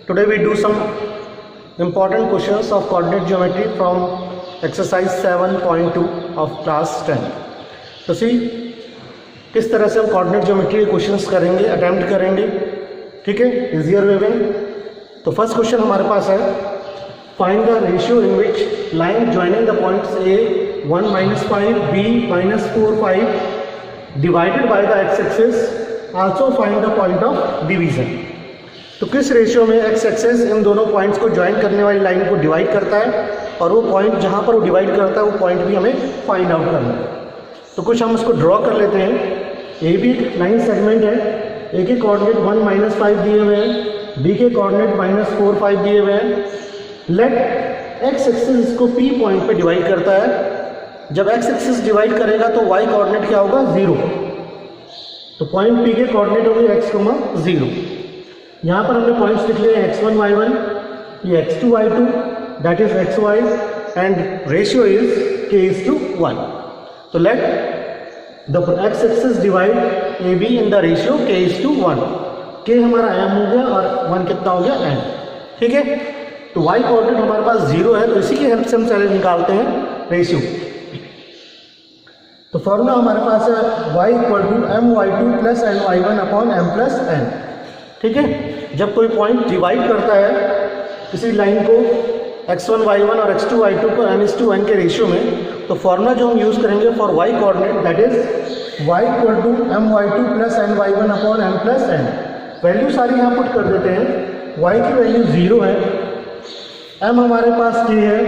Today we do some important questions of coordinate geometry from exercise 7.2 of class 10. तो सी किस तरह से हम कोऑर्डिनेट ज्योमेट्री के क्वेश्चंस करेंगे, अटेम्प्ट करेंगे, ठीक है, इजियर वे में। तो फर्स्ट क्वेश्चन हमारे पास है, find the ratio in which line joining the points A 1 - 5 b -4 5 divided by the x axis also find the point of division. तो किस रेशियो में एक्स एक्सिस इन दोनों पॉइंट्स को ज्वाइन करने वाली लाइन को डिवाइड करता है और वो पॉइंट जहाँ पर वो डिवाइड करता है वो पॉइंट भी हमें फाइंड आउट करना है। तो कुछ हम इसको ड्रॉ कर लेते हैं। ए भी लाइन सेगमेंट है, ए के कोऑर्डिनेट 1 - 5 दिए हुए हैं, बी के कोऑर्डिनेट -4 5 दिए हुए हैं। लेट एक्स एक्सिस इसको पी पॉइंट पे डिवाइड करता है। जब एक्स एक्सिस डिवाइड करेगा तो वाई कोऑर्डिनेट क्या होगा, 0। तो पॉइंट पी के कोऑर्डिनेट होंगे x, 0। यहाँ पर हमने पॉइंट्स लिख लिए x1 y1, ये x2 y2, that is xy, and ratio is k:1। तो let the x axis divide A be in the ratio k:1। k हमारा m हो गया और 1 कितना हो गया, n, ठीक है। तो y कोऑर्डिनेट हमारे पास 0 है, तो इसी की हेल्प से हम चले निकालते हैं रेशियो। तो फॉर्मूला हमारे पास है y = my2 + ny1 / m + n, ठीक है। जब कोई पॉइंट डिवाइड करता है किसी लाइन को x1 y1 और x2 y2 को n:1 के रेशियो में, तो फॉर्मूला जो हम यूज़ करेंगे for y coordinate that is y = my2 + ny1 / m + n। Value सारी यहाँ पुट कर देते हैं। y की वैल्यू 0 है, m हमारे पास k है,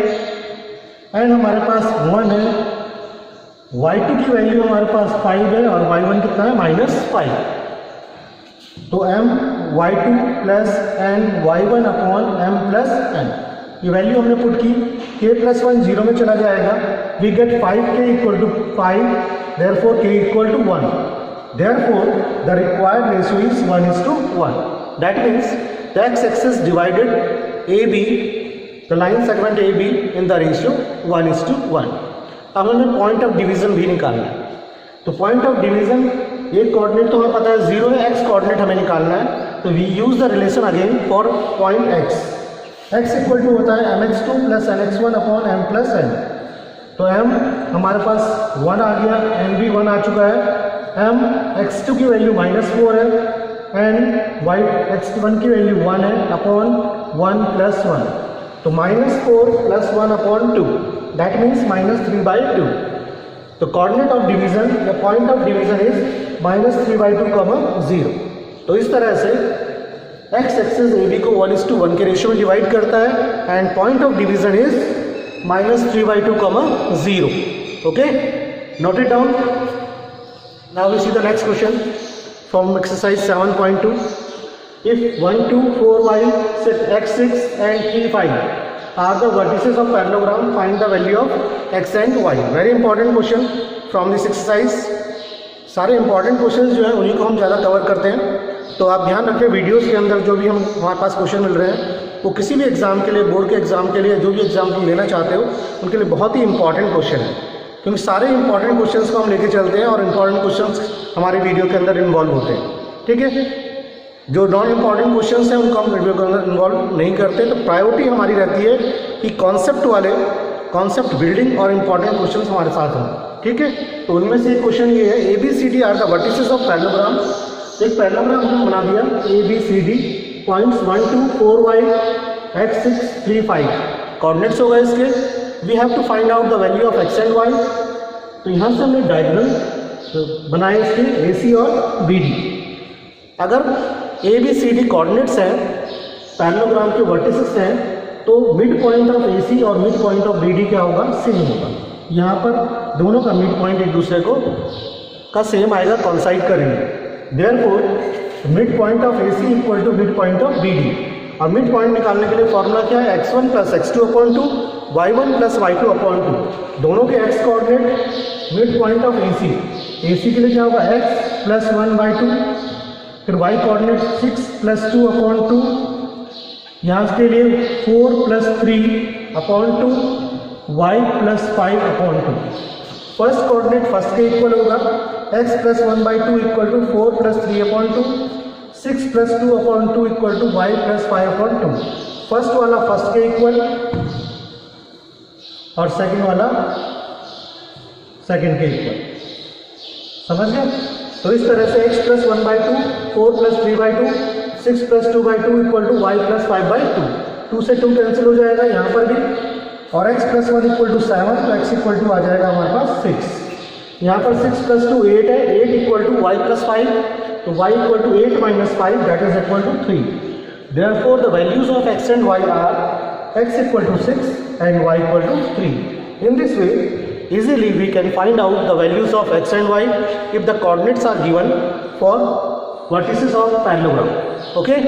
n हमारे पास 1 है, y2 की वैल्यू हमारे पास 5 है और y1 कितना है, -5। तो m y2 + n y1 / m + n, ये वैल्यू हमने पुट की। k + 1 0 में चला जाएगा, we get 5k = 5, therefore k = 1, therefore the required ratio is 1:1। that means the x axis divided AB, the line segment AB in the ratio 1:1। अब हमें point of division भी निकालना है। तो पॉइंट ऑफ डिवीजन, ये कोऑर्डिनेट तो हमें पता है 0 है, एक्स कोऑर्डिनेट हमें निकालना है। तो we use the relation again for point x। x = होता है mx2 + nx1 / m + n। तो m हमारे पास 1 आ गया, n भी 1 आ चुका है, m x2 की वैल्यू -4 है, n y x1 की वैल्यू 1 है अपॉन 1 + 1। तो -4 + 1 / 2, दैट मीन्स -3/2। तो कोऑर्डिनेट ऑफ डिवीजन या पॉइंट ऑफ डिवीजन इज -3/2, 0। तो इस तरह से एक्स एक्सिस ए बी को 1:1 के रेशियो में डिवाइड करता है and point of division is -3/2, 0। Okay, note it down. Now we see the next question from exercise 7.2। If 1 2 4 5 6 x6 and 3 5 are the vertices of parallelogram, find the value of x and y। Very important question from this exercise. सारे important question जो है उन्हीं को हम ज़्यादा cover करते हैं। तो आप ध्यान रखें, वीडियोस के अंदर जो भी हमारे पास क्वेश्चन मिल रहे हैं वो किसी भी एग्ज़ाम के लिए, बोर्ड के एग्ज़ाम के लिए, जो भी एग्ज़ाम तुम लेना चाहते हो उनके लिए बहुत ही इंपॉर्टेंट क्वेश्चन है, क्योंकि सारे इंपॉर्टेंट क्वेश्चन को हम लेके चलते हैं और इंपॉर्टेंट क्वेश्चन हमारे वीडियो के अंदर इन्वॉल्व होते हैं, ठीक है। जो नॉन इम्पॉर्टेंट क्वेश्चंस हैं उनको हम वीडियो के अंदर इन्वॉल्व नहीं करते। तो प्रायोरिटी हमारी रहती है कि कॉन्सेप्ट बिल्डिंग और इम्पॉर्टेंट क्वेश्चंस हमारे साथ हों, ठीक है। तो उनमें से एक क्वेश्चन ये है, ABCD are the vertices of parallelogram. एक पैरेललोग्राम हमने बना दिया ABCD, पॉइंट्स 1 2 4 5 x 6 3 5 कोऑर्डिनेट्स हो गए इसके। We have to find out the value of x and y। तो यहाँ से हमने डायग्राम बनाए इसके AC और BD। अगर ABCD कोऑर्डिनेट्स हैं, पैरेललोग्राम के वर्टिसेस हैं, तो मिड पॉइंट ऑफ AC और मिड पॉइंट ऑफ BD क्या होगा, सेम होगा। यहाँ पर दोनों का मिड पॉइंट एक दूसरे को का सेम आएगा, कॉन्साइड करेंगे। Therefore mid point of AC = mid point of BD। और मिड पॉइंट निकालने के लिए फॉर्मूला क्या है, x1 + x2 / 2 y1 + y2 / 2। दोनों के x coordinate mid point of AC के लिए क्या होगा, x + 1/2, फिर y कोऑर्डिनेट 6 + 2 / 2, यहाँ के लिए 4 + 3 / 2, y + 5 / 2। फर्स्ट कोऑर्डिनेट फर्स्ट के इक्वल होगा, x + 1/2 = 4 + 3/2। 6 + 2/2 = y + 5/2। फर्स्ट वाला फर्स्ट के इक्वल और सेकंड वाला सेकंड के इक्वल, समझ गए? तो इस तरह से x + 1/2, 4 + 3/2, 6 + 2/2 = y + 5/2। 2 से 2 कैंसिल हो जाएगा यहाँ पर भी, और x + 1 = 7, तो x = आ जाएगा हमारे पास 6। यहाँ पर 6 + 2 8 है, 8 = y + 5, तो y = 8 - 5, that is equal to 3. Therefore the values of x and y are x = 6 and y = 3. In this way easily we can find out the values of x and y if the coordinates are given for vertices of parallelogram. Okay,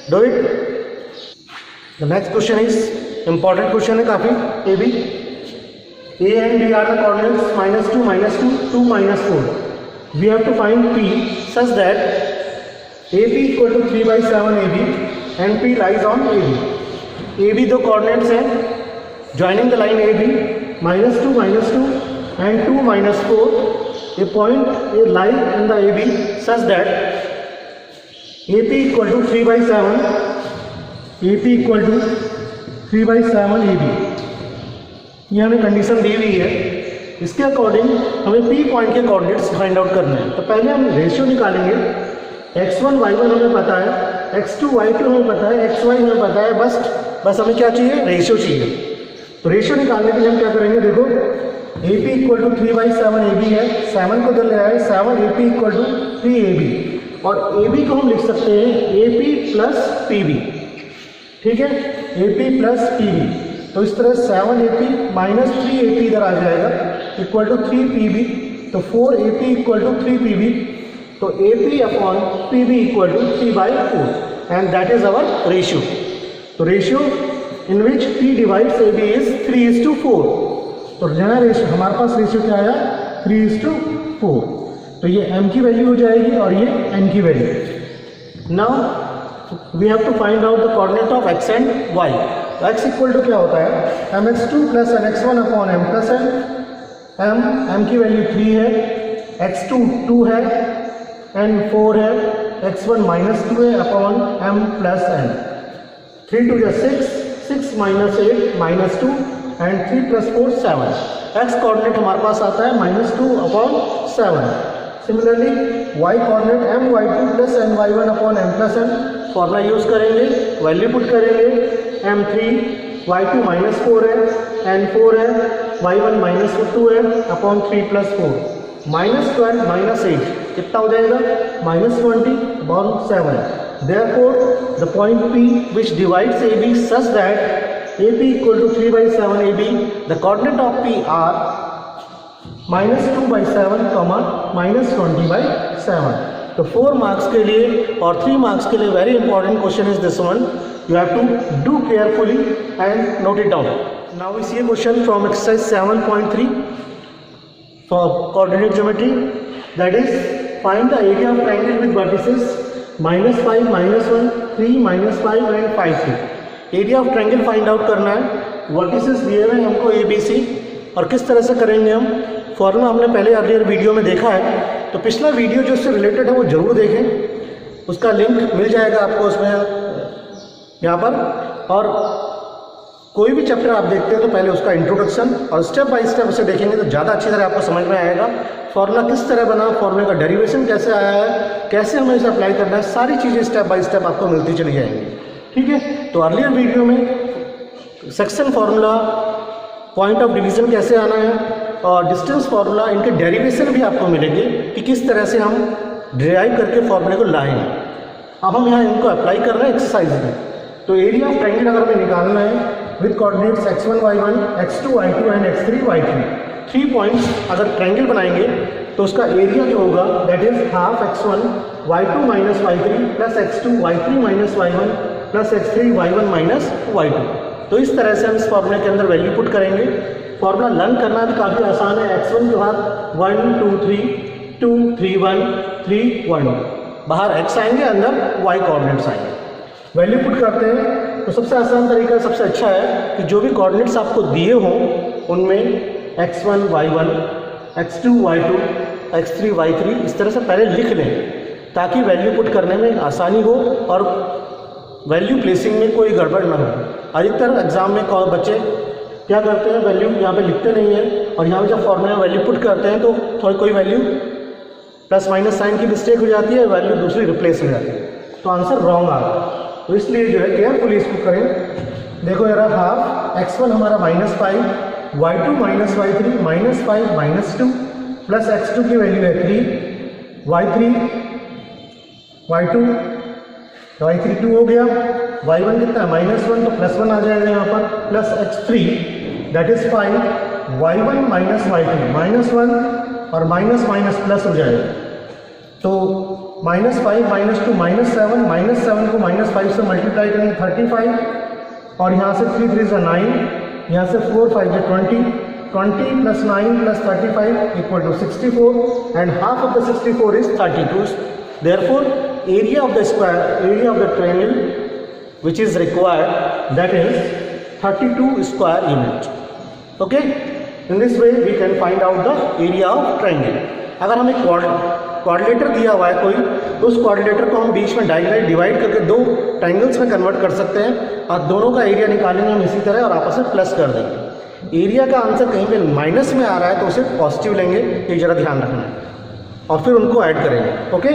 do it. The next question is important question है काफी। AB, A and B are the coordinates -2, -2, 2, -4. We have to find P such that AP = 3/7 AB and P lies on AB. AB दो coordinates हैं joining the line AB, -2, -2 and 2, -4. A point a line in the AB such that AP = 3/7, AP = 3/7 AB। ये हमें condition दी हुई है, इसके according हमें P point के coordinates find out करने हैं। तो पहले हम रेशियो निकालेंगे। x1 y1 हमें पता है, x2 y2 हमें पता है, xy हमें पता है, बस हमें क्या चाहिए? रेशियो चाहिए। तो रेशियो निकालने के लिए हम क्या करेंगे? देखो AP = 3/7 AB है, 7 को इधर ले आए, 7 AP = 3 AB, और AB को हम लिख सकते हैं AP + PB, ठीक है, AP + PB। तो इस तरह 7 AP - 3 AP इधर आ जाएगा = 3 PB, तो 4 AP = 3 PB, तो AP/PB = 3/4 and that is our ratio. तो ratio in which P divides AB is 3:4। तो नया रेशियो हमारे पास रेशियो क्या आया? 3:4। तो ये m की वैल्यू हो जाएगी और ये n की value. Now we have to find out the coordinate of x and y। तो x = क्या होता है? mx2 + nx1/m + n। m की वैल्यू 3 है, x2 2 है, n 4 है, x1 -2 है upon m + n। 3 × 2 = 6, 6 - 8 -2 and 3 + 4 7। x coordinate हमारे पास आता है -2/7। Similarly y coordinate my2 + ny1/m + n। Formula use करेंगे, वैल्यू पुट करेंगे, m3 y2 -4 है, n 4 है, y1 -2 है अपॉन 3 + 4 -12 -8 कितना हो जाएगा? -20/7। Therefore the point P which divides AB such that AP = 3/7 AB, the coordinate of P are -2/7, -20/7। तो 4 marks के लिए और 3 मार्क्स के लिए very important question is this one. You have to do carefully and note it down. Now we see a question from exercise 7.3 for coordinate geometry, that is find the area of triangle with vertices -5, -1, 3, -5 and 5, 3। Area of triangle find out करना है। Vertices दिए हुए हैं हमको ABC, और किस तरह से करेंगे हम? फॉर्मूला हमने पहले अर्लियर वीडियो में देखा है, तो पिछला वीडियो जो इससे रिलेटेड है वो जरूर देखें, उसका लिंक मिल जाएगा आपको उसमें यहाँ पर। और कोई भी चैप्टर आप देखते हैं तो पहले उसका इंट्रोडक्शन और स्टेप बाय स्टेप उसे देखेंगे तो ज़्यादा अच्छी तरह आपको समझ में आएगा। फॉर्मूला किस तरह बना, फॉर्मूले का डेरिवेशन कैसे आया है, कैसे हमें इसे अप्लाई करना है, सारी चीज़ें स्टेप बाय स्टेप आपको मिलती चली जाएंगी, ठीक है। तो अर्लियर वीडियो में section formula, point of division कैसे आना है और डिस्टेंस फार्मूला, इनके डेरिवेशन भी आपको मिलेंगे कि किस तरह से हम डिराइव करके फार्मूले को लाएंगे। अब हम यहाँ इनको अप्लाई कर रहे हैं एक्सरसाइज में। तो एरिया ऑफ ट्रायंगल अगर हमें निकालना है with coordinates x1 y1, x2 y2 and x3 y3, 3 points अगर ट्रायंगल बनाएंगे तो उसका एरिया जो होगा that is half x1 y2 minus y3 plus x2 y3 minus y1 plus x3 y1 minus y2। तो इस तरह से हम इस फॉर्मूले के अंदर वैल्यू पुट करेंगे। फॉर्मूला लर्न करना भी काफ़ी आसान है। x1 के बाद 1 2 3 2 3 1 3 1, बाहर x आएंगे, अंदर y कोऑर्डिनेट्स आएंगे। वैल्यू पुट करते हैं तो सबसे आसान तरीका, सबसे अच्छा है कि जो भी कोऑर्डिनेट्स आपको दिए हों उनमें x1 y1, x2 y2, x3 y3 इस तरह से पहले लिख लें। ताकि वैल्यू पुट करने में आसानी हो और वैल्यू प्लेसिंग में कोई गड़बड़ ना हो। अधिकतर एग्जाम में बच्चे क्या करते हैं, वैल्यू यहाँ पे लिखते नहीं है और यहाँ पे जब फॉर्मूला में वैल्यू पुट करते हैं तो थोड़ी कोई वैल्यू प्लस माइनस साइन की मिस्टेक हो जाती है, वैल्यू दूसरी रिप्लेस हो जाती है, तो आंसर रॉन्ग आ रहा है। तो इसलिए जो है केयरफुली इसको करें। देखो यार, हाफ x1 हमारा -5, y2 -y3 -5 -2 प्लस x2 की वैल्यू है 3, y3 y3 2 हो गया, y1 कितना है -1 तो +1 आ जाएगा यहाँ पर, plus x3 that is 5, y1 -y2 -1 और माइनस माइनस प्लस हो जाएगा, तो -5 -2 -7 -7 को -5 से मल्टीप्लाई करेंगे 35 और यहाँ से 3 3 9, यहाँ से 4 5 20 plus 9 plus 35 equal to 64 and half of the 64 is 32. Therefore, area of the triangle which is required, that is 32 square unit. Okay, in this way we can find out the area of triangle. अगर हमें quadrilateral दिया हुआ है कोई, तो उस quadrilateral को हम बीच में डिवाइड करके दो ट्राइंगल्स में कन्वर्ट कर सकते हैं और दोनों का एरिया निकालेंगे हम इसी तरह और आपस में प्लस कर देंगे। एरिया का आंसर कहीं पे माइनस में आ रहा है तो उसे पॉजिटिव लेंगे, ये जरा ध्यान रखना है, और फिर उनको ऐड करेंगे। Okay,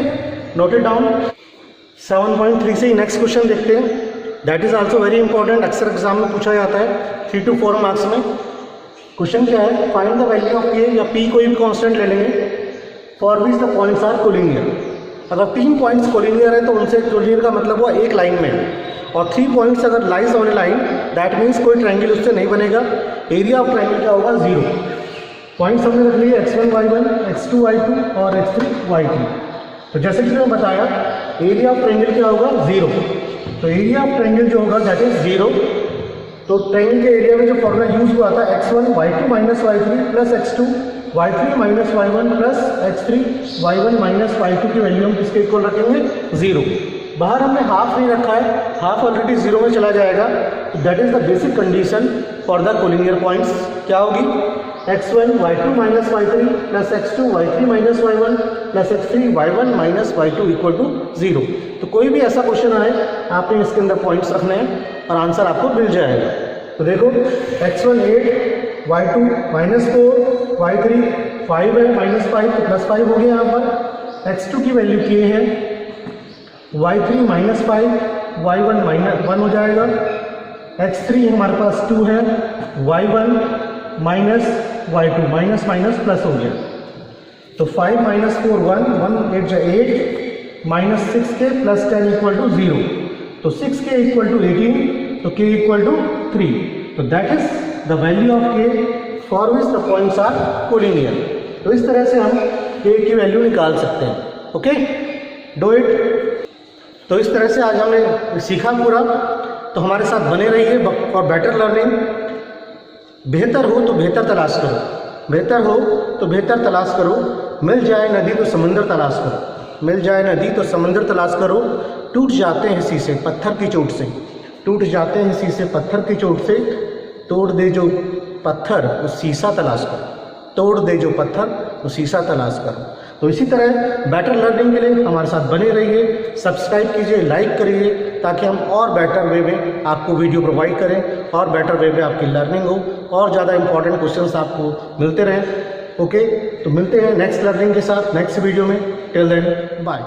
note it down. 7.3 से नेक्स्ट क्वेश्चन देखते हैं, that is also very important, अक्सर एग्जाम में पूछा जाता है 3 to 4 मार्क्स में। क्वेश्चन क्या है, find the value of A या पी, कोई भी कांस्टेंट ले लेंगे, for which the points are collinear. अगर 3 पॉइंट्स कोलिनियर है तो उनसे कोलिनियर का मतलब हुआ एक लाइन में, और 3 पॉइंट्स अगर lies on A line, that means कोई ट्रायंगल उससे नहीं बनेगा। एरिया ऑफ ट्रायंगल क्या होगा, 0। पॉइंट्स हमने रख लिए x1 y1, x2 y2 और x3 y3। तो जैसे कि मैंने बताया, एरिया ऑफ ट्रायंगल क्या होगा, 0। तो एरिया ऑफ ट्रायंगल जो होगा दैट इज 0। तो ट्रायंगल के एरिया में जो फॉर्मूला यूज हुआ था x1 y2 minus y3 plus x2 y3 minus y1 plus x3 y1 minus y2 की वैल्यू हम किसके इक्वल रखेंगे, 0। बाहर हमने हाफ नहीं रखा है, हाफ ऑलरेडी 0 में चला जाएगा। That is the basic condition for the collinear points. क्या होगी, x1 y2 minus y3 plus x2 y3 minus y1 plus x3 y1 minus y2 equal to 0। तो कोई भी ऐसा क्वेश्चन आए, आपने इसके अंदर पॉइंट्स रखने हैं और आंसर आपको मिल जाएगा। तो देखो, x1 8, y2 -4, y3 5 है, -5 तो +5 हो गया यहाँ पर। x2 की वैल्यू k है, y3 -5, y1 -1 हो जाएगा, x3 हमारे पास 2 है, y1 minus y2 minus minus plus हो गया। तो 5 - 4 1 1 8 minus 6k plus 10 equal to 0। तो 6k इक्वल टू 18, तो k इक्वल टू 3। तो that is the value of k for which the points are collinear. तो इस तरह से हम k की वैल्यू निकाल सकते हैं। Okay, do it. तो इस तरह से आज हमने सीखा पूरा। तो हमारे साथ बने रहिए फॉर बेटर लर्निंग। बेहतर हो तो बेहतर तलाश करो, बेहतर हो तो बेहतर तलाश करो। मिल जाए नदी तो समंदर तलाश करो, मिल जाए नदी तो समंदर तलाश करो। टूट जाते हैं शीशे पत्थर की चोट से, टूट जाते हैं शीशे पत्थर की चोट से। तोड़ दे जो पत्थर वो शीशा तलाश करो, तोड़ दे जो पत्थर वो शीशा तलाश करो। तो इसी तरह बेटर लर्निंग के लिए हमारे साथ बने रहिए, सब्सक्राइब कीजिए, लाइक करिए, ताकि हम और बेटर वे में आपको वीडियो प्रोवाइड करें और बेटर वे में आपकी लर्निंग हो और ज़्यादा इंपॉर्टेंट क्वेश्चंस आपको मिलते रहें। ओके, तो मिलते हैं नेक्स्ट लर्निंग के साथ नेक्स्ट वीडियो में। Till then bye.